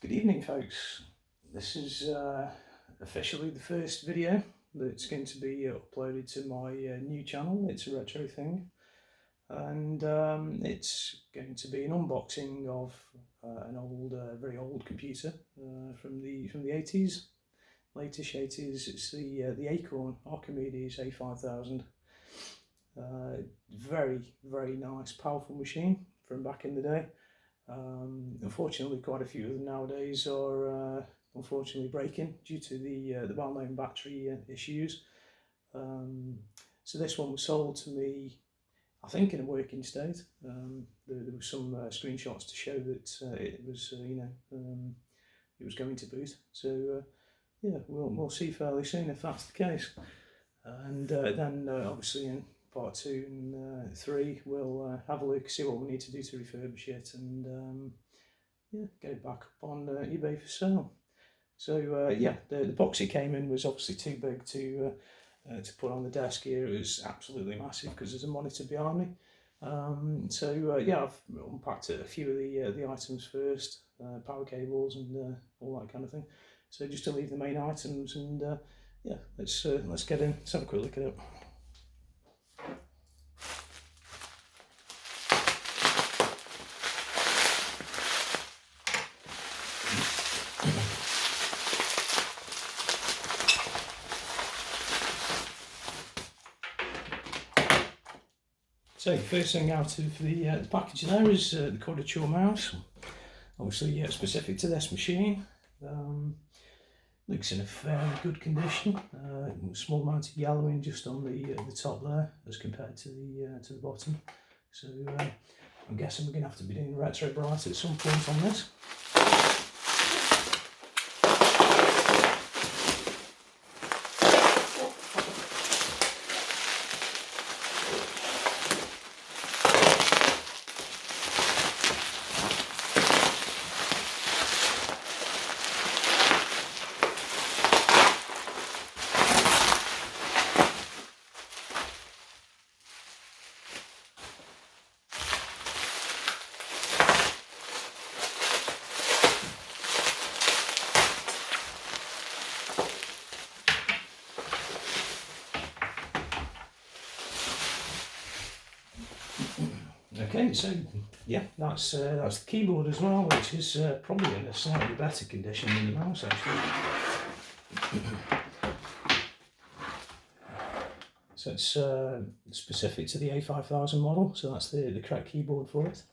Good evening, folks. This is officially the first video that's going to be uploaded to my new channel. It's a retro thing, and it's going to be an unboxing of an old, very old computer from the 80s, latest 80s. It's the Acorn A5000. Very nice, powerful machine from back in the day. Unfortunately, quite a few of them nowadays are unfortunately breaking due to the well-known battery issues. So this one was sold to me, I think, in a working state. There was some screenshots to show that it was, it was going to boot. So yeah, we'll see fairly soon if that's the case. And then obviously in part 2 and 3 we'll have a look, see what we need to do to refurbish it, and yeah, get it back up on eBay for sale. So yeah, the box it came in was obviously too big to put on the desk here. It was absolutely massive because there's a monitor behind me. So yeah, I've unpacked a few of the items first, power cables and all that kind of thing. So just to leave the main items, and yeah, let's get in. Let's have a quick look at it. So first thing out of the package there is the quadrature mouse. Obviously, yeah, specific to this machine. Looks in a fairly good condition. Small amount of yellowing just on the top there, as compared to the bottom. So I'm guessing we're going to have to be doing retro bright at some point on this. Okay, so yeah, that's the keyboard as well, which is probably in a slightly better condition than the mouse actually. So it's specific to the A5000 model, so that's the correct keyboard for it.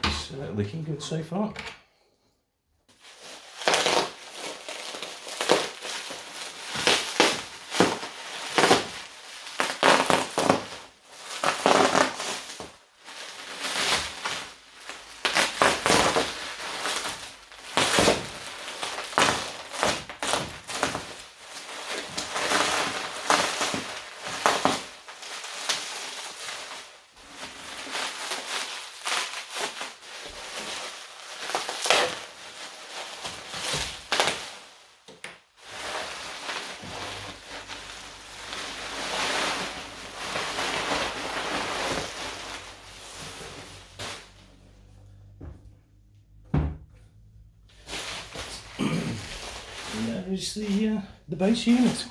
It's looking good so far. There's the base unit,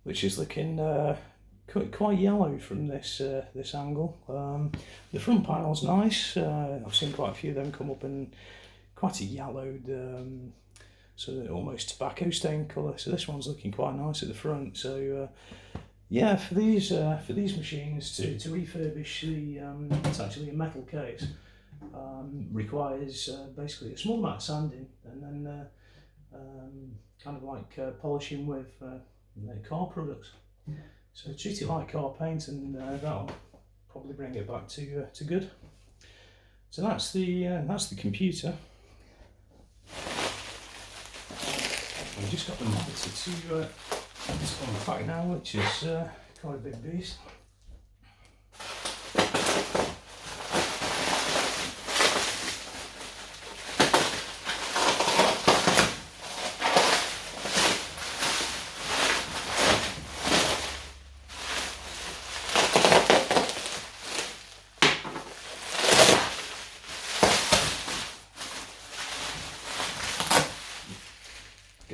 which is looking quite yellow from this angle. The front panel's nice. I've seen quite a few of them come up in quite a yellowed, sort of almost tobacco stain colour. So this one's looking quite nice at the front. So yeah, for these machines to refurbish it's actually a metal case. Requires basically a small amount of sanding, and then kind of like polishing with car products. So treat it like car paint, and that'll probably bring it back to good. So that's the computer. I've just got the monitor to unpack now, which is quite a big beast.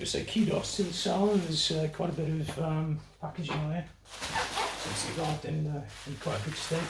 Gotta say kudos to the seller. There's quite a bit of packaging on here. It's arrived in quite a good state.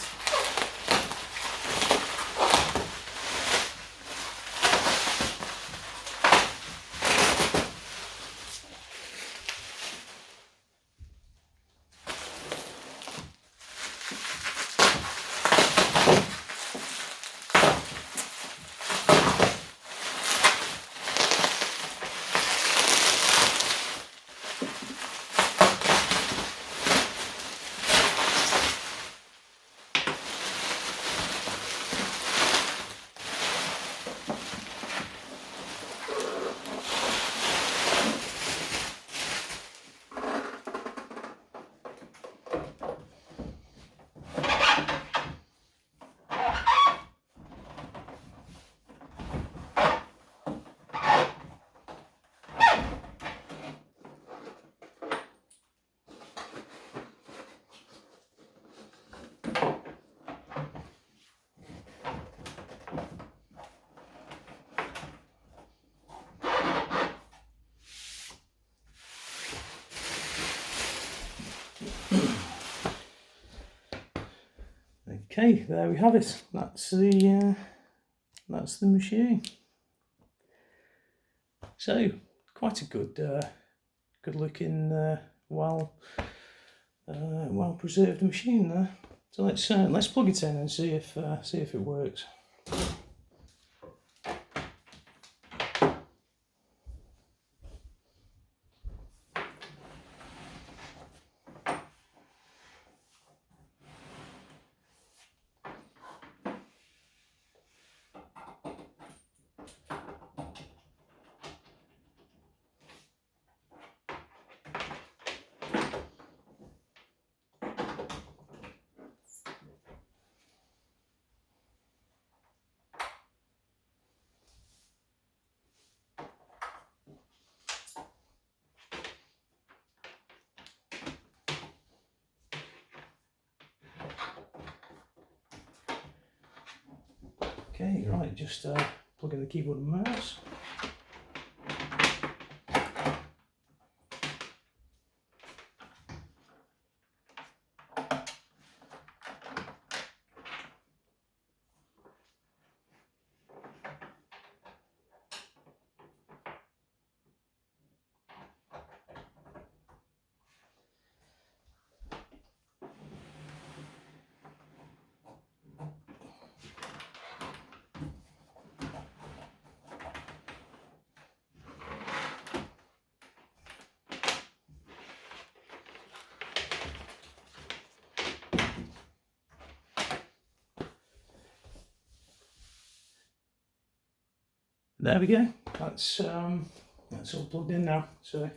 Okay, there we have it. That's the machine. So quite a good looking, well preserved machine there. So let's plug it in and see if it works. Okay, right, just plug in the keyboard and mouse. There we go. That's all plugged in now. So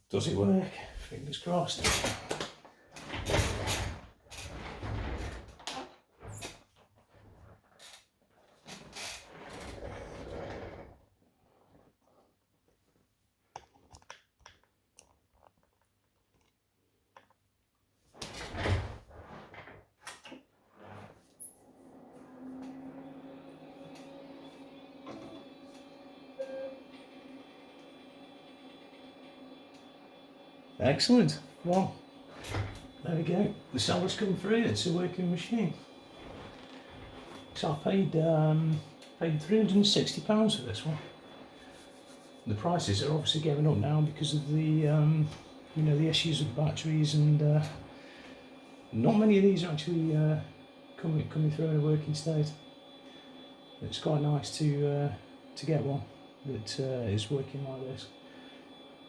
does it work? Fingers crossed. Excellent. Well, there we go. The seller's come through. It's a working machine. So I paid £360 for this one. The prices are obviously going up now because of the the issues with the batteries, and not many of these are actually coming through in a working state. It's quite nice to get one that is working like this.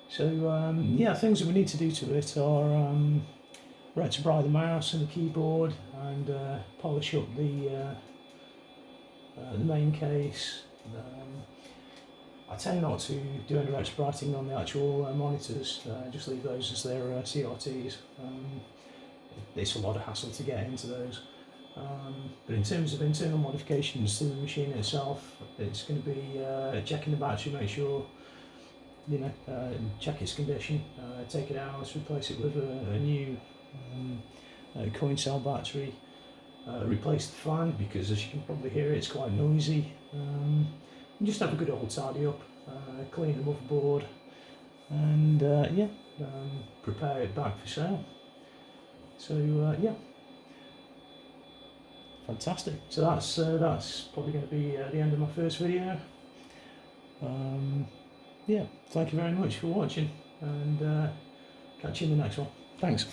So yeah, things that we need to do to it are rectify the mouse and the keyboard, and polish up the main case. I tend not to do any rectification on the actual monitors, just leave those as their CRTs. It's a lot of hassle to get into those. But in terms of internal modifications to the machine itself, it's going to be checking the battery, make sure, check its condition, take it out, replace it with a new coin cell battery, replace the fan because, as you can probably hear, it's quite noisy. And just have a good old tidy up. clean the motherboard, and yeah, prepare it back for sale. So yeah, fantastic. So that's probably going to be the end of my first video. Yeah, thank you very much for watching, and catch you in the next one. Thanks.